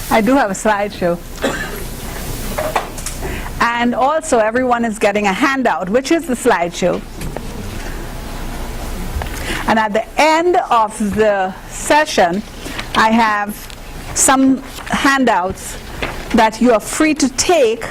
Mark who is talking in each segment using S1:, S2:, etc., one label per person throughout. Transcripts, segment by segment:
S1: I do have a slideshow. And also everyone is getting a handout, which is the slideshow. And at the end of the session, I have some handouts that you are free to take.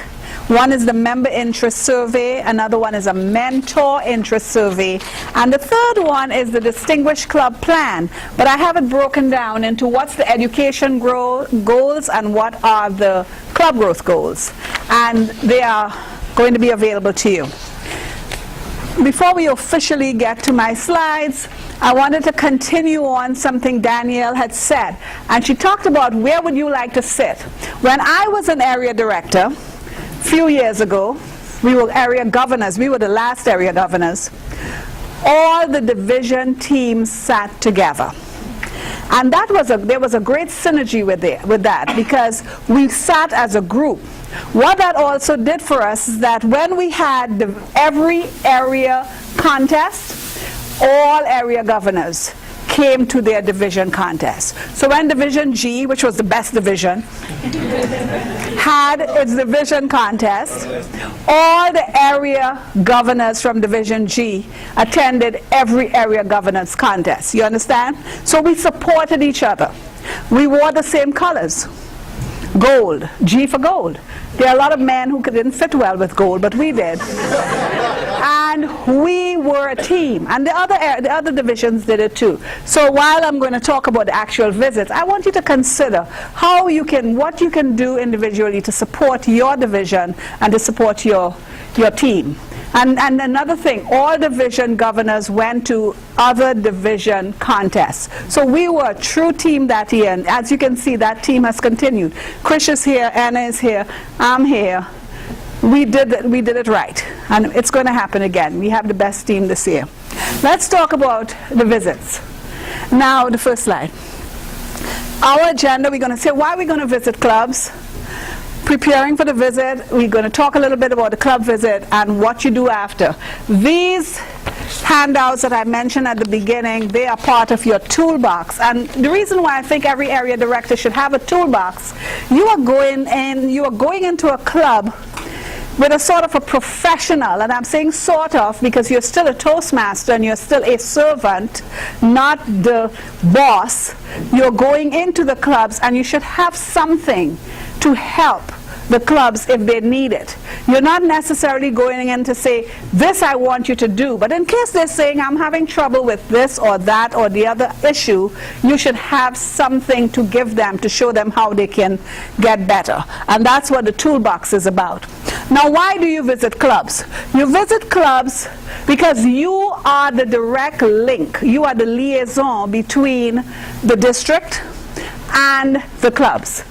S1: One is the member interest survey, another one is a mentor interest survey, and the third one is the distinguished club plan. But I have it broken down into what's the education goals and what are the club growth goals, and they are going to be available to you. Before we officially get to my slides, I wanted to continue on something Danielle had said, and she talked about where would you like to sit. When I was an area director a few years ago, we were area governors, we were the last area governors. All the division teams sat together. And that was there was a great synergy with that, because we sat as a group. What that also did for us is that when we had every area contest, all area governors came to their division contest. So when Division G, which was the best division, had its division contest, all the area governors from Division G attended every area governors contest. You understand? So we supported each other. We wore the same colors. Gold, G for gold. There are a lot of men who didn't fit well with gold, but we did. And we were a team, and the other divisions did it too. So while I'm going to talk about the actual visits, I want you to consider what you can do individually to support your division and to support your team. And another thing, all division governors went to other division contests. So we were a true team that year, and as you can see, that team has continued. Krish is here, Anna is here, I'm here. We did it right, and it's going to happen again. We have the best team this year. Let's talk about the visits. Now, the first slide. Our agenda, we're going to say why we're going to visit clubs. Preparing for the visit, we're going to talk a little bit about the club visit and what you do after. These handouts that I mentioned at the beginning, they are part of your toolbox. And the reason why I think every area director should have a toolbox, you are going into a club with a sort of a professional, and I'm saying sort of because you're still a Toastmaster and you're still a servant, not the boss. You're going into the clubs and you should have something to help the clubs if they need it. You're not necessarily going in to say, this I want you to do, but in case they're saying, I'm having trouble with this or that or the other issue, you should have something to give them to show them how they can get better. And that's what the toolbox is about. Now, why do you visit clubs? You visit clubs because you are the direct link. You are the liaison between the district and the clubs.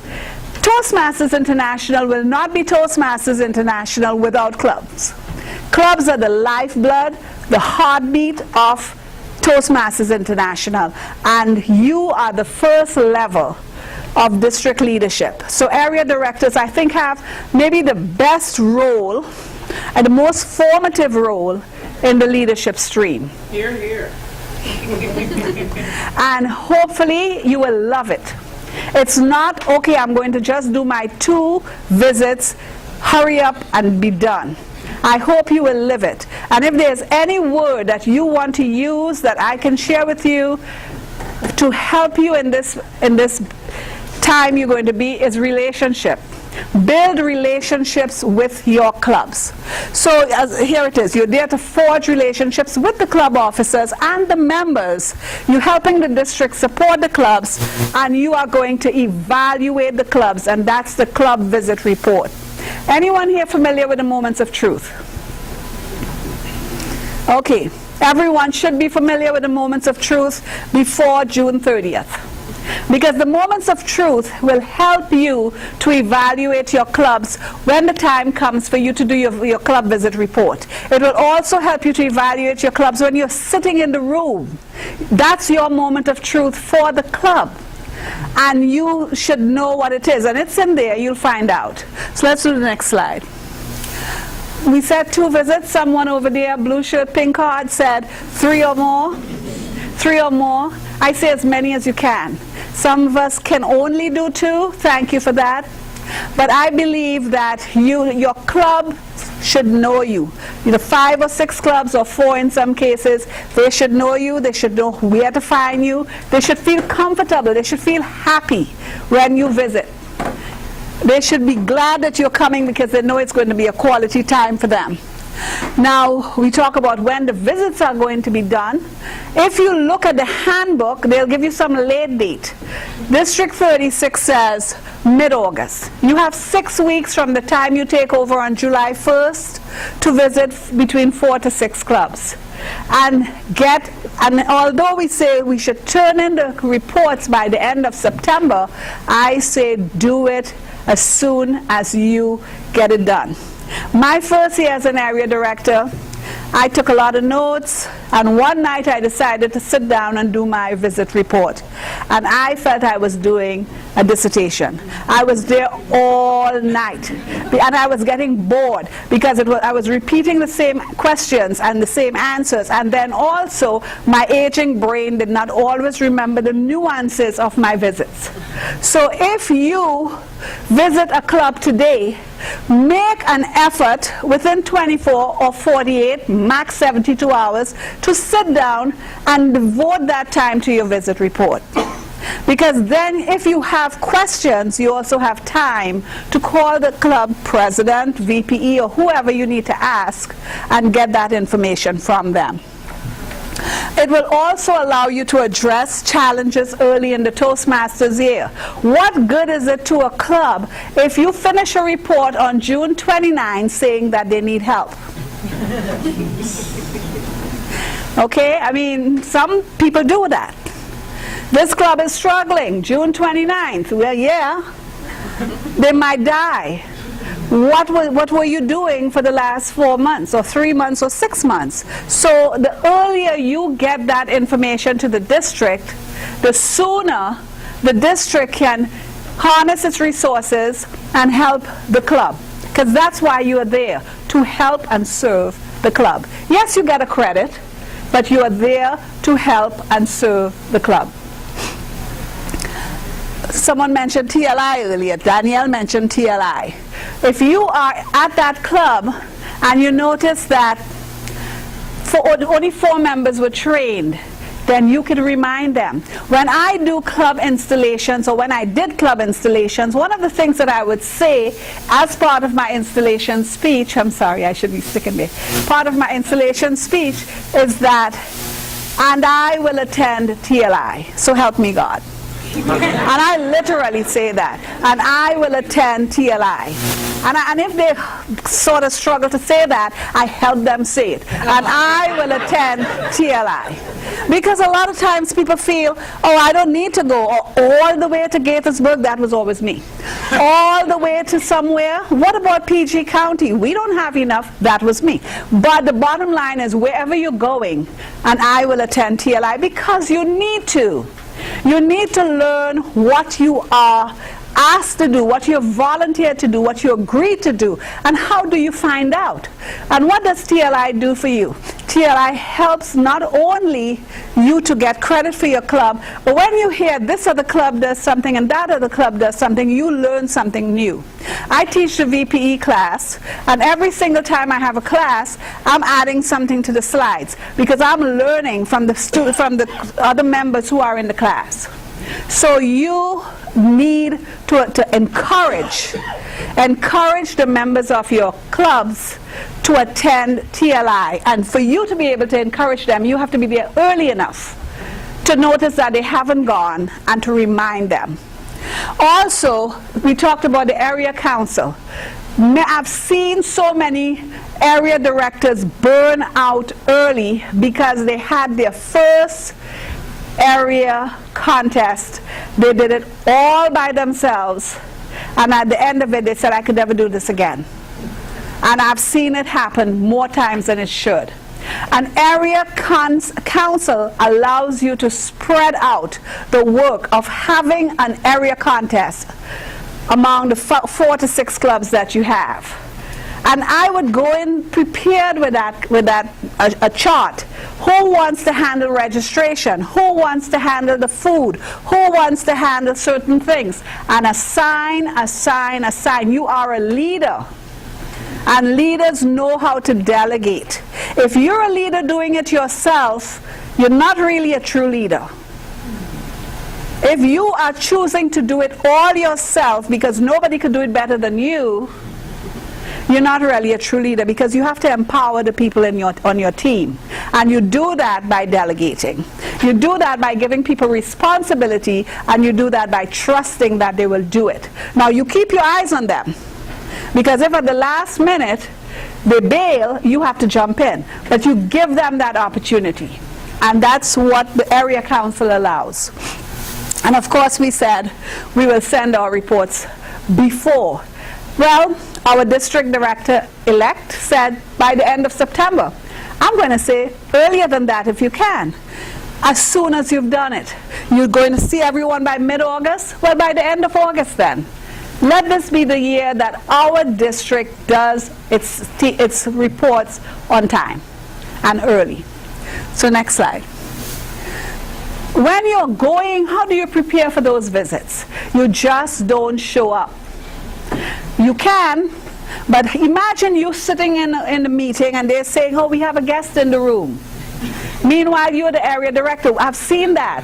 S1: Toastmasters International will not be Toastmasters International without clubs. Clubs are the lifeblood, the heartbeat of Toastmasters International, and you are the first level of district leadership. So area directors, I think, have maybe the best role and the most formative role in the leadership stream.
S2: Hear, hear.
S1: And hopefully you will love it. It's not, okay, I'm going to just do my 2 visits, hurry up and be done. I hope you will live it. And if there's any word that you want to use that I can share with you to help you in this time you're going to be, is relationship. Build relationships with your clubs. So here it is. You're there to forge relationships with the club officers and the members. You're helping the district support the clubs, and you are going to evaluate the clubs, and that's the club visit report. Anyone here familiar with the moments of truth? Okay. Everyone should be familiar with the moments of truth before June 30th. Because the moments of truth will help you to evaluate your clubs when the time comes for you to do your club visit report. It will also help you to evaluate your clubs when you're sitting in the room. That's your moment of truth for the club. And you should know what it is. And it's in there, you'll find out. So let's do the next slide. We said 2 visits. Someone over there, blue shirt, pink card, said 3 or more. 3 or more. I say as many as you can. Some of us can only do 2. Thank you for that. But I believe that your club should know you. 5 or 6 clubs, or 4 in some cases, they should know you. They should know where to find you. They should feel comfortable. They should feel happy when you visit. They should be glad that you're coming because they know it's going to be a quality time for them. Now, we talk about when the visits are going to be done. If you look at the handbook, they'll give you some late date. District 36 says mid-August. You have 6 weeks from the time you take over on July 1st to visit between 4 to 6 clubs. And although we say we should turn in the reports by the end of September, I say do it as soon as you get it done. My first year as an area director, I took a lot of notes, and one night I decided to sit down and do my visit report. And I felt I was doing a dissertation. I was there all night, and I was getting bored because I was repeating the same questions and the same answers, and then also my aging brain did not always remember the nuances of my visits. So if you visit a club today, make an effort within 24 or 48, max 72 hours, to sit down and devote that time to your visit report. Because then if you have questions, you also have time to call the club president, VPE, or whoever you need to ask and get that information from them. It will also allow you to address challenges early in the Toastmasters year. What good is it to a club if you finish a report on June 29 saying that they need help? Okay, I mean, some people do that. This club is struggling, June 29th. Well, yeah, they might die. What were you doing for the last 4 months, or 3 months, or 6 months? So the earlier you get that information to the district, the sooner the district can harness its resources and help the club. Because that's why you are there, to help and serve the club. Yes, you get a credit, but you are there to help and serve the club. Someone mentioned TLI earlier. Danielle mentioned TLI. If you are at that club and you notice that only 4 members were trained, then you can remind them. When I do club installations, or when I did club installations, one of the things that I would say as part of my installation speech, I'm sorry, I should be sticking there, part of my installation speech is that, and I will attend TLI, so help me God. And I literally say that, and I will attend TLI. And if they sort of struggle to say that, I help them say it. And I will attend TLI. Because a lot of times people feel, oh, I don't need to go, or all the way to Gaithersburg. That was always me. All the way to somewhere. What about PG County? We don't have enough. That was me. But the bottom line is, wherever you're going, and I will attend TLI, because you need to. You need to learn what you are asked to do, what you volunteered to do, what you agreed to do, and how do you find out? And what does TLI do for you? TLI helps not only you to get credit for your club, but when you hear this other club does something and that other club does something, you learn something new. I teach the VPE class, and every single time I have a class, I'm adding something to the slides, because I'm learning from the other members who are in the class. So you need to encourage the members of your clubs to attend TLI. And for you to be able to encourage them, you have to be there early enough to notice that they haven't gone and to remind them. Also, we talked about the area council. I've seen so many area directors burn out early because they had their first area contest. They did it all by themselves, and at the end of it they said, I could never do this again. And I've seen it happen more times than it should. An area council allows you to spread out the work of having an area contest among the 4 to 6 clubs that you have. And I would go in prepared with a chart. Who wants to handle registration? Who wants to handle the food? Who wants to handle certain things? And assign. You are a leader. And leaders know how to delegate. If you're a leader doing it yourself, you're not really a true leader. If you are choosing to do it all yourself because nobody could do it better than you, you're not really a true leader, because you have to empower the people on your team. And you do that by delegating. You do that by giving people responsibility, and you do that by trusting that they will do it. Now, you keep your eyes on them, because if at the last minute they bail, you have to jump in. But you give them that opportunity. And that's what the area council allows. And of course, we said we will send our reports before. Well, our district director-elect said by the end of September. I'm going to say earlier than that if you can. As soon as you've done it. You're going to see everyone by mid-August? Well, by the end of August then. Let this be the year that our district does its reports on time and early. So next slide. When you're going, how do you prepare for those visits? You just don't show up. You can, but imagine you sitting in the meeting and they're saying, oh, we have a guest in the room. Meanwhile, you're the area director. I've seen that.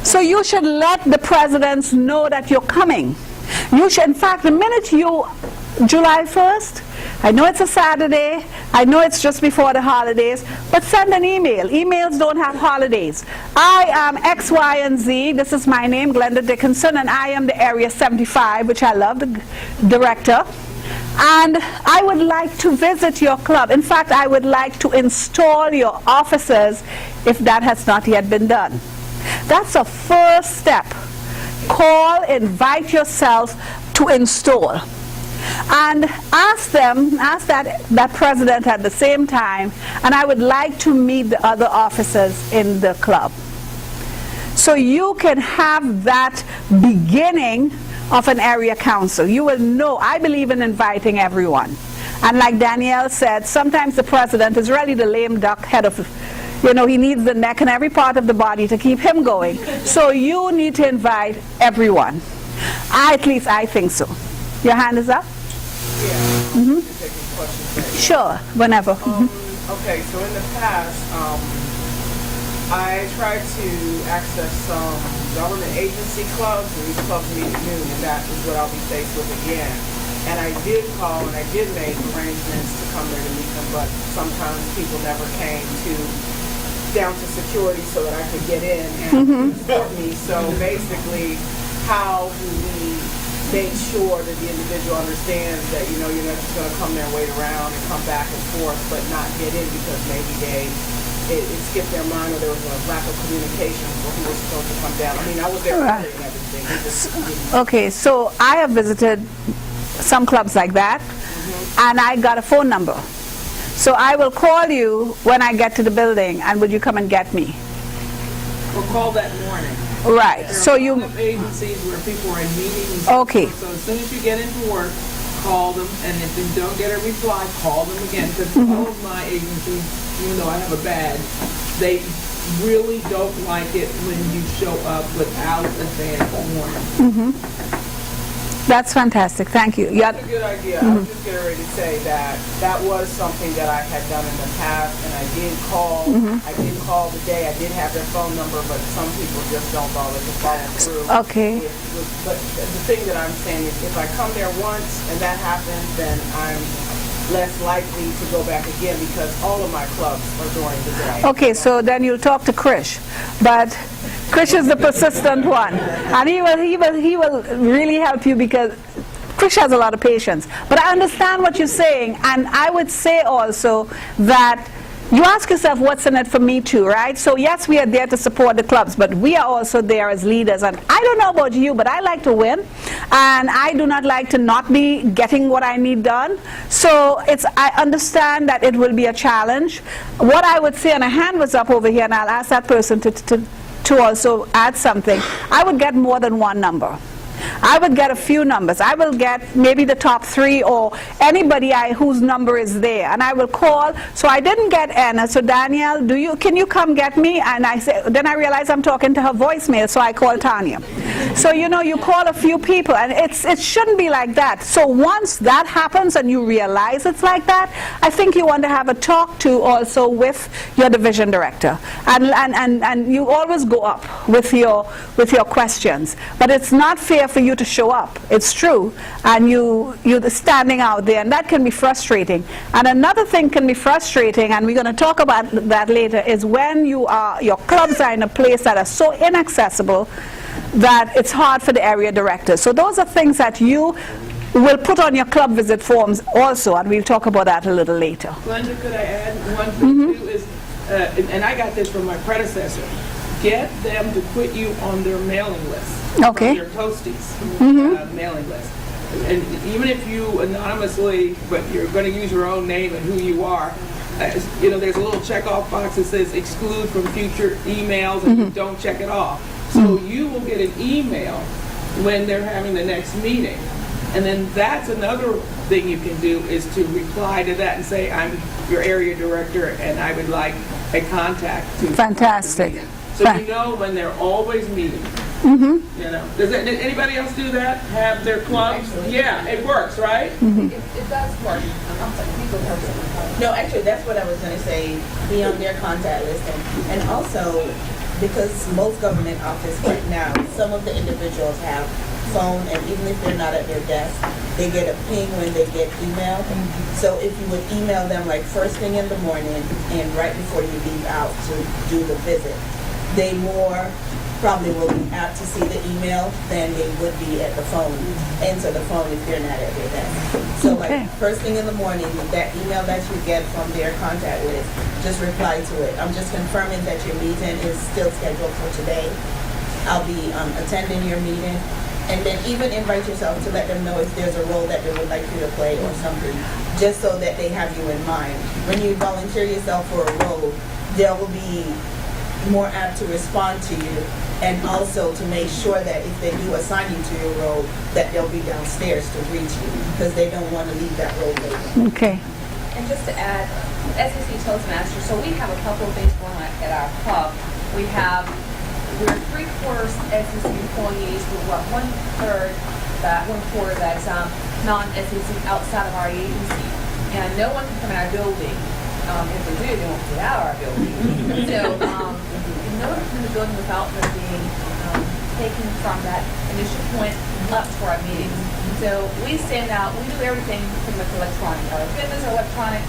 S1: So you should let the presidents know that you're coming. You should, in fact, the minute July 1st, I know it's a Saturday, I know it's just before the holidays, but send an email. Emails don't have holidays. I am X, Y, and Z. This is my name, Glenda Dickonson, and I am the Area 75, which I love, the director. And I would like to visit your club. In fact, I would like to install your officers if that has not yet been done. That's a first step. Call, invite yourself to install. And ask that president at the same time, and I would like to meet the other officers in the club. So you can have that beginning of an area council. You will know, I believe in inviting everyone. And like Danielle said, sometimes the president is really the lame duck head of, he needs the neck and every part of the body to keep him going. So you need to invite everyone. At least I think so. Your hand is up?
S2: Yeah.
S1: Sure, whenever.
S2: Okay, so in the past, I tried to access some government agency clubs, and these clubs meet at noon, and that is what I'll be faced with again. And I did call and I did make arrangements to come there to meet them, but sometimes people never came down to security so that I could get in and support me. So basically, how do we make sure that the individual understands that, you're not just going to come there, wait around, and come back and forth, but not get in because maybe it skipped their mind, or there was a lack of communication for who was supposed to come down. I mean, I was there early and everything.
S1: Okay, so I have visited some clubs like that, and I got a phone number. So I will call you when I get to the building, and would you come and get me?
S2: Or call that morning.
S1: Right.
S2: There
S1: So
S2: are
S1: you.
S2: a lot of agencies where people are in meetings.
S1: Okay.
S2: So as soon as you get into work, call them, and if you don't get a reply, call them again. Because all of my agencies, even though I have a badge, they really don't like it when you show up without advance warning.
S1: That's fantastic. Thank you.
S2: That's a good idea. I was just getting ready to say that was something that I had done in the past, and I did call. I did call the day. I did have their phone number, but some people just don't bother to follow through.
S1: Okay.
S2: But the thing that I'm saying is, if I come there once and that happens, then I'm less likely to go back again, because all of my clubs are during the day.
S1: Okay, so then you'll talk to Krish, but Krish is the persistent one, and he will really help you, because Krish has a lot of patience. But I understand what you're saying, and I would say also that you ask yourself, what's in it for me too, right? So yes, we are there to support the clubs, but we are also there as leaders. And I don't know about you, but I like to win, and I do not like to not be getting what I need done. So I understand that it will be a challenge. What I would say, and a hand was up over here, and I'll ask that person to also add something, I would get more than one number. I would get a few numbers. I will get maybe the top 3 or anybody whose number is there, and I will call. So I didn't get Anna. So Danielle, can you come get me? And then I realized I'm talking to her voicemail, so I called Tanya. So you call a few people, and it shouldn't be like that. So once that happens and you realize it's like that, I think you want to have a talk to also with your division director, and you always go up with your questions. But it's not fair for you to show up. It's true, and you're standing out there, and that can be frustrating. And another thing can be frustrating, and we're going to talk about that later, is when your clubs are in a place that are so inaccessible that it's hard for the area director. So those are things that you will put on your club visit forms also, and we'll talk about that a little later.
S2: Glenda, could I add one thing too? Is, and I got this from my predecessor, get them to put you on their mailing list.
S1: Okay.
S2: On your Toasties mailing list. And even if you anonymously, but you're going to use your own name and who you are, there's a little check-off box that says exclude from future emails, and you don't check it off. So you will get an email when they're having the next meeting. And then that's another thing you can do, is to reply to that and say, I'm your area director and I would like a contact to.
S1: Fantastic.
S2: So you know when they're always meeting. Does anybody else do that? Have their clubs? Yeah, it works, right?
S3: It does work. No, actually, that's what I was going to say. Be on their contact list, and also because most government office right now, some of the individuals have phone, and even if they're not at their desk, they get a ping when they get email. So if you would email them like first thing in the morning and right before you leave out to do the visit, they more probably will be apt to see the email than they would be at the phone, answer the phone if they're not at their desk. So like first thing in the morning, that email that you get from their contact list, just reply to it. I'm just confirming that your meeting is still scheduled for today. I'll be attending your meeting. And then even invite yourself to let them know if there's a role that they would like you to play or something, just so that they have you in mind. When you volunteer yourself for a role, they will be more apt to respond to you, and also to make sure that if they do assign you to your role, that they'll be downstairs to greet you, because they don't want to leave that role vacant.
S1: Okay.
S4: And just to add, SEC Toastmasters, so we have a couple of things going on at our club. We're 3/4 SEC employees, with one-quarter that's non-SEC outside of our agency. And no one can come in our building. If they do, they won't get out of our building. So no one can come in the building without them being taken from that initial point up to our meetings. So we send out, we do everything pretty much electronic. Our agendas are electronic.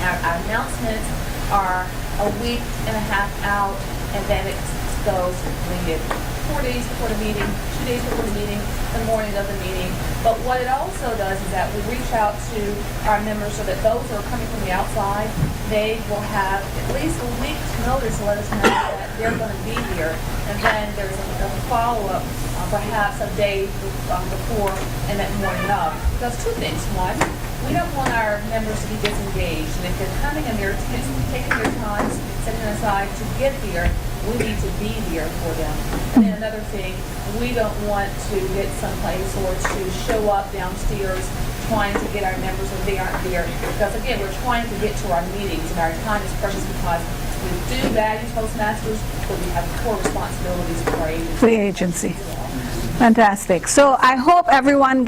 S4: Our announcements are a week and a half out, and then it goes, we get 4 days before the meeting, 2 days before the meeting, the morning of the meeting. But what it also does is that we reach out to our members so that those who are coming from the outside, they will have at least a week's notice to let us know that they're going to be here. And then there's a follow-up, perhaps a day before and that morning of. Because two things. One, we don't want our members to be disengaged. And if they're coming and they're taking their time, setting aside to get here, we need to be here for them. And then another thing, we don't want to get someplace or to show up downstairs trying to get our members when they aren't there. Because again, we're trying to get to our meetings, and our time is precious because we do value Toastmasters, but we have core responsibilities for our agency.
S1: For the agency. Fantastic. So I hope everyone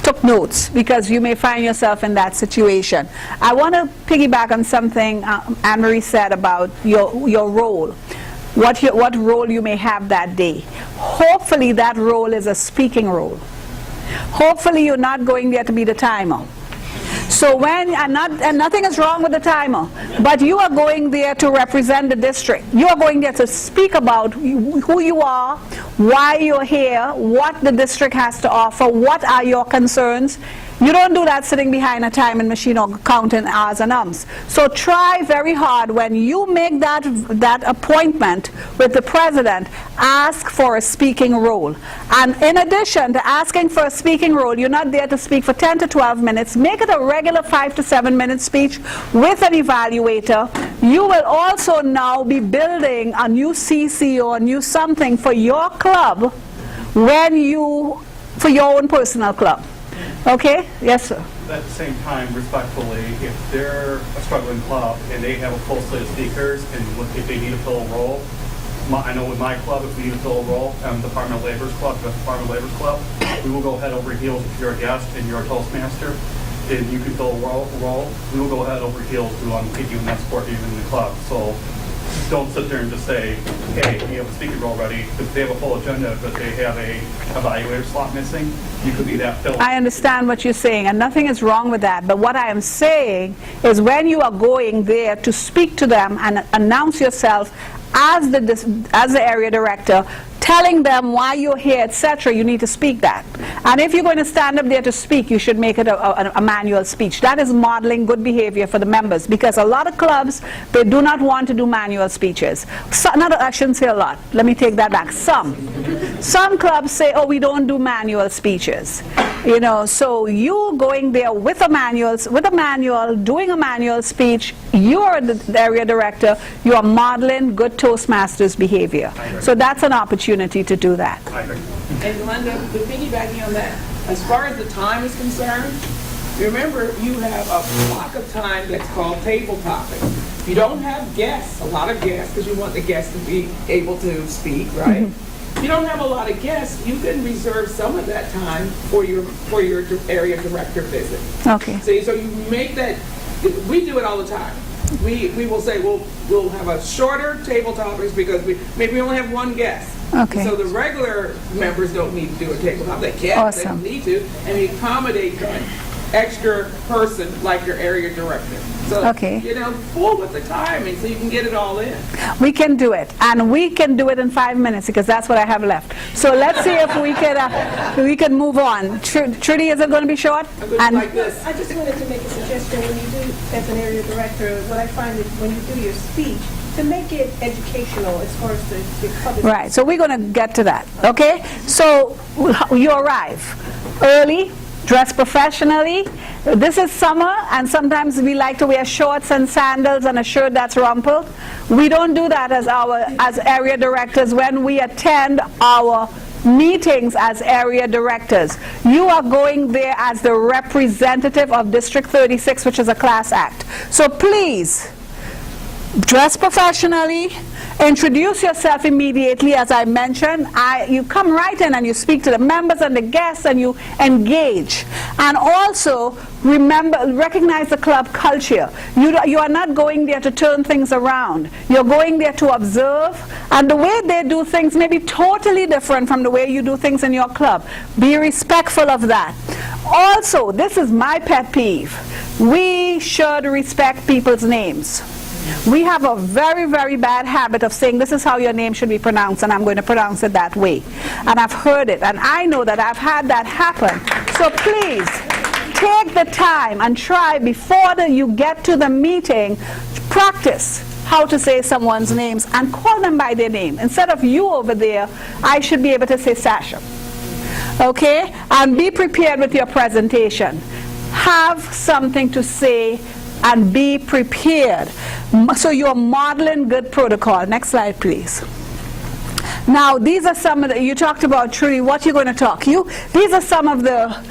S1: took notes, because you may find yourself in that situation. I want to piggyback on something Anne-Marie said about your role. What role you may have that day. Hopefully that role is a speaking role. Hopefully you're not going there to be the timer. So and nothing is wrong with the timer, but you are going there to represent the district. You are going there to speak about who you are, why you're here, what the district has to offer, what are your concerns. You don't do that sitting behind a timing machine or counting R's and M's. So try very hard when you make that appointment with the president, ask for a speaking role. And in addition to asking for a speaking role, you're not there to speak for 10 to 12 minutes. Make it a regular 5 to 7 minute speech with an evaluator. You will also now be building a new CC or a new something for your club, for your own personal club. Okay? Yes, sir.
S5: At the same time, respectfully, if they're a struggling club and they have a full slate of speakers, and if they need to fill a role, I know with my club, if we need to fill a role, Department of Labor's club, the Department of Labor's club, we will go head over heels if you're a guest and you're a Toastmaster, and you can fill a role, we will go head over heels to get you and support you in the club. So don't sit there and just say, hey, we have a speaking role ready. If they have a full agenda, but they have a evaluator slot missing, you could be that filler.
S1: I understand what you're saying, and nothing is wrong with that. But what I am saying is when you are going there to speak to them and announce yourself as the area director, telling them why you're here, etc., you need to speak that. And if you're going to stand up there to speak, you should make it a manual speech. That is modeling good behavior for the members, because a lot of clubs, they do not want to do manual speeches. I shouldn't say a lot. Let me take that back. Some clubs say, oh, we don't do manual speeches. You know, so you going there with a manual, doing a manual speech, you are the area director, you are modeling good Toastmasters behavior. So that's an opportunity to do that.
S2: And Glenda, piggybacking on that, as far as the time is concerned, remember you have a block of time that's called table topics. If you don't have guests, a lot of guests, because you want the guests to be able to speak, right? If you don't have a lot of guests, you can reserve some of that time for your area director visit.
S1: Okay.
S2: So you make that. We do it all the time. We will say we'll have a shorter table topics because maybe we only have one guest.
S1: Okay.
S2: So the regular members don't need to do a table top. They can,
S1: Awesome.
S2: they don't need to, and we accommodate that extra person like your area director. So,
S1: Okay.
S2: Full with the timing so you can get it all in.
S1: We can do it, and we can do it in 5 minutes because that's what I have left. So let's see if we can move on. Trudy, is it going to be short?
S2: And like this.
S6: I just wanted to make a suggestion. When you do, as an area director, what I find is when you do your speech, to make it educational as far as the public.
S1: Right, so we're going to get to that, okay? So you arrive early, dress professionally. This is summer, and sometimes we like to wear shorts and sandals and a shirt that's rumpled. We don't do that as area directors when we attend our meetings as area directors. You are going there as the representative of District 36, which is a class act. So please, dress professionally, introduce yourself immediately. As I mentioned, you come right in and you speak to the members and the guests and you engage. And also, recognize the club culture. You are not going there to turn things around. You're going there to observe, and the way they do things may be totally different from the way you do things in your club. Be respectful of that. Also, this is my pet peeve. We should respect people's names. We have a very, very bad habit of saying this is how your name should be pronounced and I'm going to pronounce it that way. And I've heard it, and I know that I've had that happen. So please, take the time and try before you get to the meeting, practice how to say someone's names and call them by their name. Instead of you over there, I should be able to say Sasha. Okay? And be prepared with your presentation. Have something to say and be prepared. So you're modeling good protocol. Next slide, please. Now, these are some of the, you talked about, Trudy, what you're going to talk. These are some of the,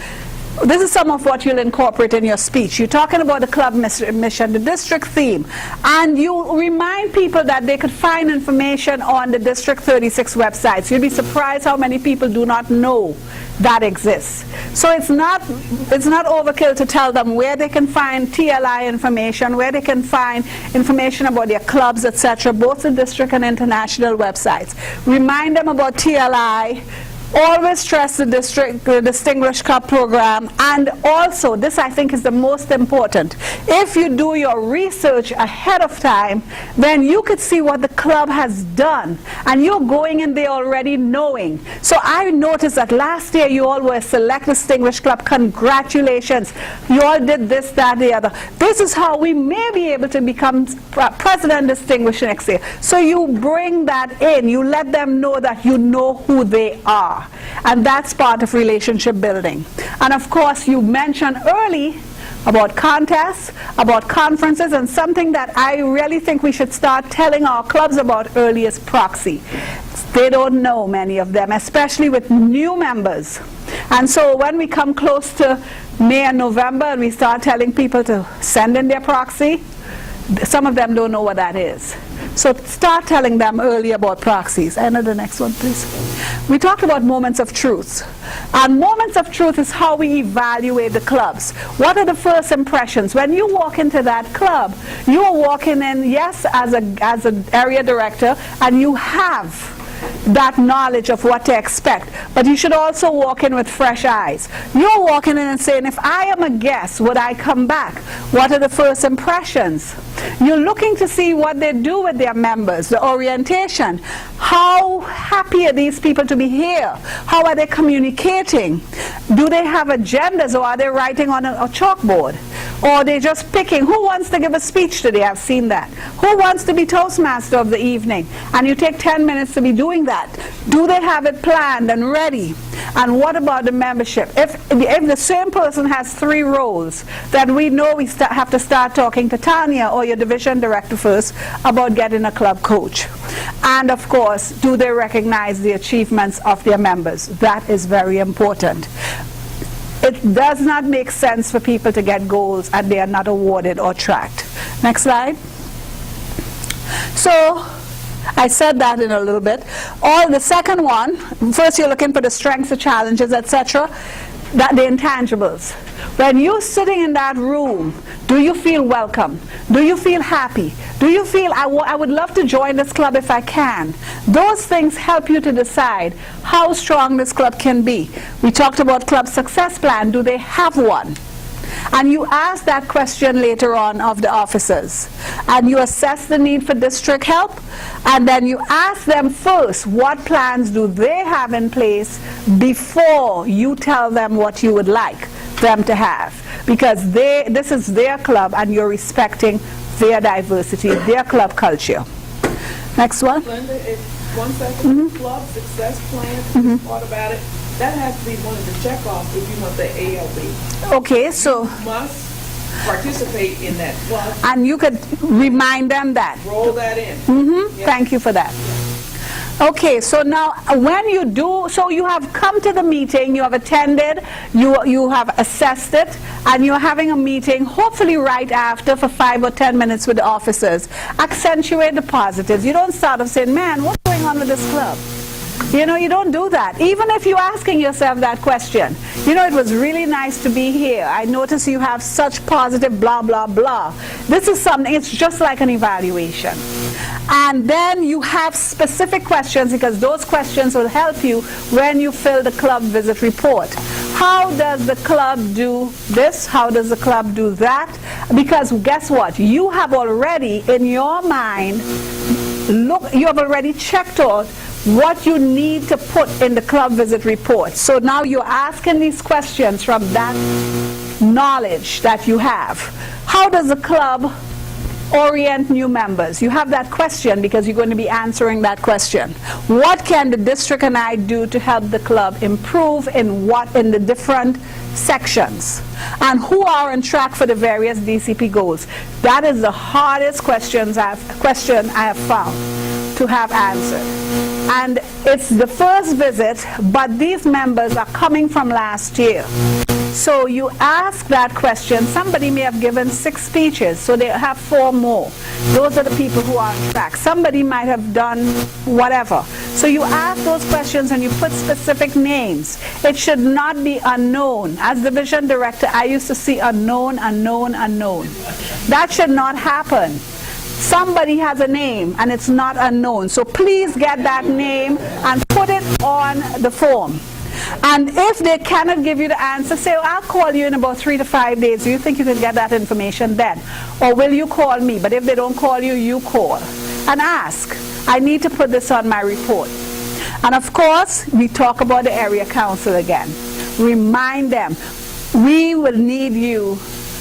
S1: this is some of what you'll incorporate in your speech. You're talking about the club mission, the district theme, and you remind people that they could find information on the District 36 websites. You'll be surprised how many people do not know that exists. So it's not overkill to tell them where they can find TLI information, where they can find information about their clubs, etc., both the district and international websites. Remind them about TLI. Always stress the Distinguished Club program, and also, this I think is the most important, if you do your research ahead of time, then you could see what the club has done, and you're going in there already knowing. So I noticed that last year you all were a Select Distinguished Club. Congratulations. You all did this, that, the other. This is how we may be able to become President Distinguished next year. So you bring that in. You let them know that you know who they are. And that's part of relationship building. And of course, you mentioned early about contests, about conferences, and something that I really think we should start telling our clubs about early is proxy. They don't know, many of them, especially with new members. And so when we come close to May and November and we start telling people to send in their proxy, some of them don't know what that is. So start telling them early about proxies. Enter the next one, please. We talked about moments of truth. And moments of truth is how we evaluate the clubs. What are the first impressions? When you walk into that club, you are walking in, yes, as an area director, and you have that knowledge of what to expect. But you should also walk in with fresh eyes. You're walking in and saying, if I am a guest, would I come back? What are the first impressions? You're looking to see what they do with their members, the orientation. How happy are these people to be here? How are they communicating? Do they have agendas, or are they writing on a chalkboard? Or are they just picking? Who wants to give a speech today? I've seen that. Who wants to be Toastmaster of the evening? And you take 10 minutes to be doing that. Do they have it planned and ready? And what about the membership? If the same person has 3 roles, then we know we have to start talking to Tanya or your division director first about getting a club coach. And of course, do they recognize the achievements of their members? That is very important. It does not make sense for people to get goals and they are not awarded or tracked. Next slide. So, I said that in a little bit. The second one, first you're looking for the strengths, the challenges, etc. The intangibles. When you're sitting in that room, do you feel welcome? Do you feel happy? Do you feel, I would love to join this club if I can? Those things help you to decide how strong this club can be. We talked about club success plan. Do they have one? And you ask that question later on of the officers. And you assess the need for district help. And then you ask them first, what plans do they have in place before you tell them what you would like them to have. Because this is their club and you're respecting their diversity, their club culture. Next one.
S2: Glenda, if 1 second, club success plan, you thought about it. That has to be one of the checkoffs if you want the ALB.
S1: Okay, so.
S2: You must participate in that club.
S1: And you could remind them that.
S2: Roll that in.
S1: Yes. Thank you for that. Okay, so now when you do, so you have come to the meeting, you have attended, you have assessed it, and you're having a meeting, hopefully right after, for 5 or 10 minutes with the officers. Accentuate the positives. You don't start off saying, man, what's going on with this club? You know, you don't do that. Even if you're asking yourself that question. You know, it was really nice to be here. I notice you have such positive blah, blah, blah. This is something, it's just like an evaluation. And then you have specific questions, because those questions will help you when you fill the club visit report. How does the club do this? How does the club do that? Because guess what? You have already, in your mind, you have already checked out what you need to put in the club visit report. So now you're asking these questions from that knowledge that you have. How does the club orient new members? You have that question because you're going to be answering that question. What can the district and I do to help the club improve in the different sections? And who are on track for the various DCP goals? That is the hardest question I have found to have answered. And it's the first visit, but these members are coming from last year. So you ask that question. Somebody may have given 6 speeches, so they have 4 more. Those are the people who are on track. Somebody might have done whatever. So you ask those questions and you put specific names. It should not be unknown. As division director, I used to see unknown, unknown, unknown. That should not happen. Somebody has a name and it's not unknown. So please get that name and put it on the form. And if they cannot give you the answer, say, well, I'll call you in about 3 to 5 days. Do you think you can get that information then? Or will you call me? But if they don't call you, you call. And ask, I need to put this on my report. And of course, we talk about the area council again. Remind them, we will need you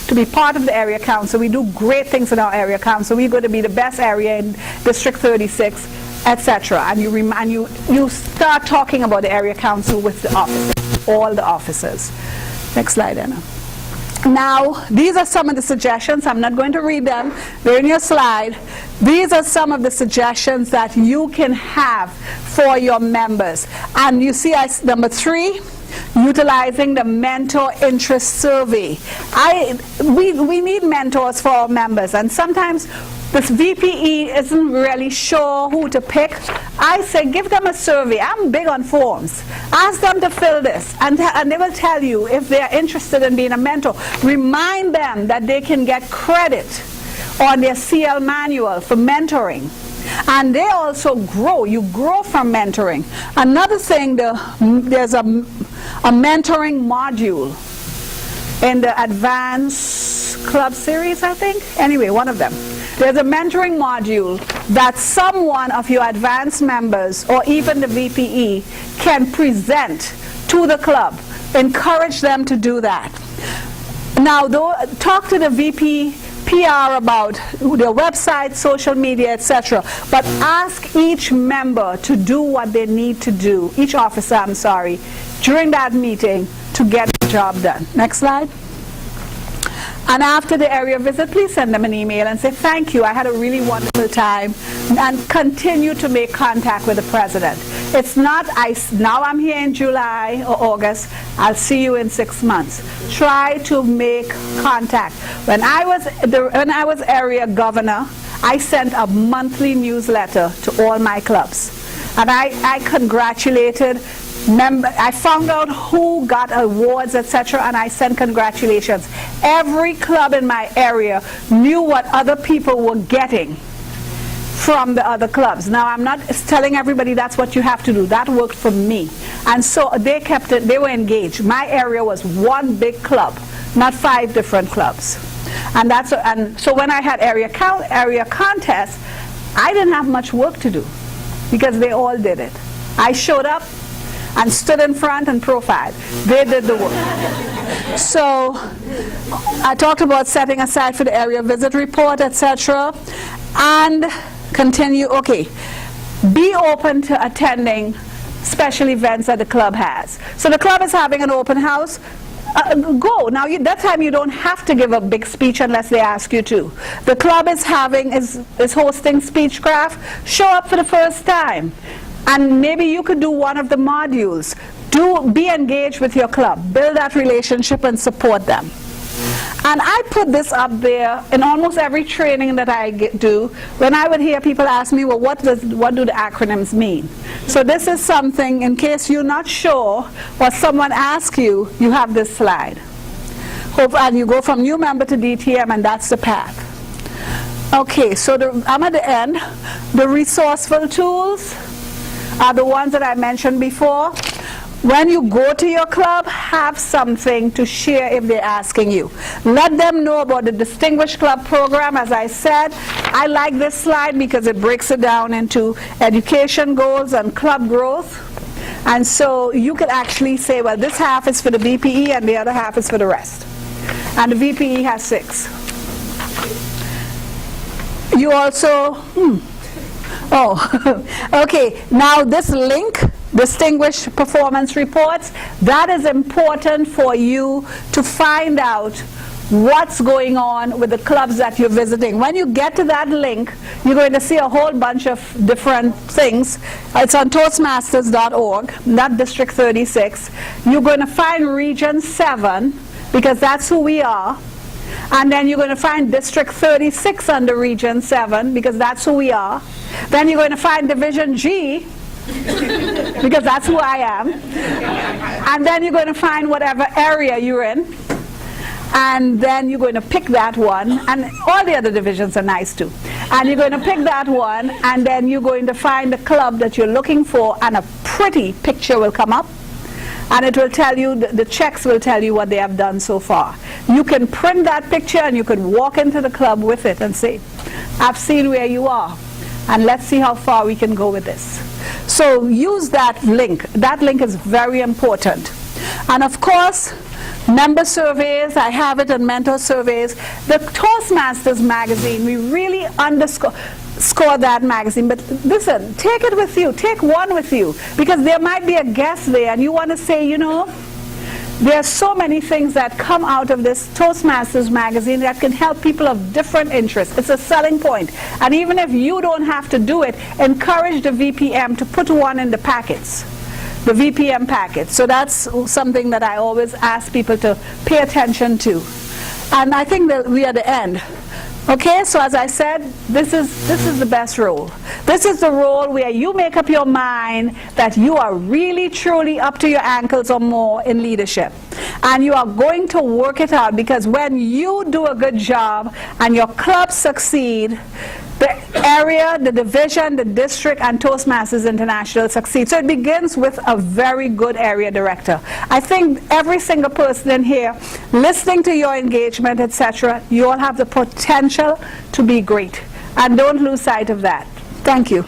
S1: to be part of the area council. We do great things in our area council. We're going to be the best area in District 36, etc. And you start talking about the area council with the officers, all the officers. Next slide, Anna. Now, these are some of the suggestions. I'm not going to read them. They're in your slide. These are some of the suggestions that you can have for your members. And you see, number 3, utilizing the mentor interest survey. We need mentors for our members, and sometimes this VPE isn't really sure who to pick. I say give them a survey. I'm big on forms. Ask them to fill this, and they will tell you if they are interested in being a mentor. Remind them that they can get credit on their CL manual for mentoring. And they also grow. You grow from mentoring. Another thing, there's a mentoring module in the Advanced Club series, I think. Anyway, one of them. There's a mentoring module that someone of your advanced members or even the VPE can present to the club. Encourage them to do that. Now, talk to the VP PR about their website, social media, etc. But ask each member to do what they need to do, each officer, I'm sorry, during that meeting to get the job done. Next slide. And after the area visit, please send them an email and say, thank you, I had a really wonderful time, and continue to make contact with the president. It's not, now I'm here in July or August, I'll see you in 6 months. Try to make contact. When I was area governor, I sent a monthly newsletter to all my clubs. And I congratulated I found out who got awards, etc., and I sent congratulations. Every club in my area knew what other people were getting from the other clubs. Now, I'm not telling everybody that's what you have to do. That worked for me. And so they kept it, they were engaged. My area was one big club, not 5 different clubs. And so when I had area contests, I didn't have much work to do because they all did it. I showed up and stood in front and profiled. They did the work. So I talked about setting aside for the area visit report, etc. And continue, okay. Be open to attending special events that the club has. So the club is having an open house. Go. Now, that time you don't have to give a big speech unless they ask you to. The club is hosting Speechcraft. Show up for the first time. And maybe you could do one of the modules. Be engaged with your club. Build that relationship and support them. And I put this up there in almost every training that I do. When I would hear people ask me, well, what do the acronyms mean? So this is something, in case you're not sure what someone asks you, you have this slide. And you go from new member to DTM, and that's the path. Okay, so I'm at the end. The resourceful tools are the ones that I mentioned before. When you go to your club, have something to share if they're asking you. Let them know about the Distinguished Club program. As I said, I like this slide because it breaks it down into education goals and club growth. And so you could actually say, well, this half is for the VPE and the other half is for the rest. And the VPE has 6. You also, okay, now this link, Distinguished Performance Reports, that is important for you to find out what's going on with the clubs that you're visiting. When you get to that link, you're going to see a whole bunch of different things. It's on Toastmasters.org, not District 36. You're going to find Region 7, because that's who we are. And then you're going to find District 36 under Region 7, because that's who we are. Then you're going to find Division G, because that's who I am. And then you're going to find whatever area you're in. And then you're going to pick that one. And all the other divisions are nice too. And you're going to pick that one, and then you're going to find the club that you're looking for, and a pretty picture will come up. And it will tell you, the checks will tell you what they have done so far. You can print that picture and you can walk into the club with it and say, I've seen where you are, and let's see how far we can go with this. So use that link. That link is very important. And of course, member surveys, I have it in mentor surveys. The Toastmasters magazine, we really underscore that magazine, but listen, take it with you, take one with you, because there might be a guest there and you want to say, you know, There are so many things that come out of this Toastmasters magazine that can help people of different interests. It's a selling point. And even if you don't have to do it, encourage the VPM to put one in the packets, the VPM packet. So that's something that I always ask people to pay attention to. And I think that we are at the end. Okay, so as I said, this is the best role. This is the role where you make up your mind that you are really truly up to your ankles or more in leadership. And you are going to work it out, because when you do a good job and your clubs succeed, the area, the division, the district, and Toastmasters International succeed. So it begins with a very good area director. I think every single person in here, listening to your engagement, etc., you all have the potential to be great. And don't lose sight of that. Thank you.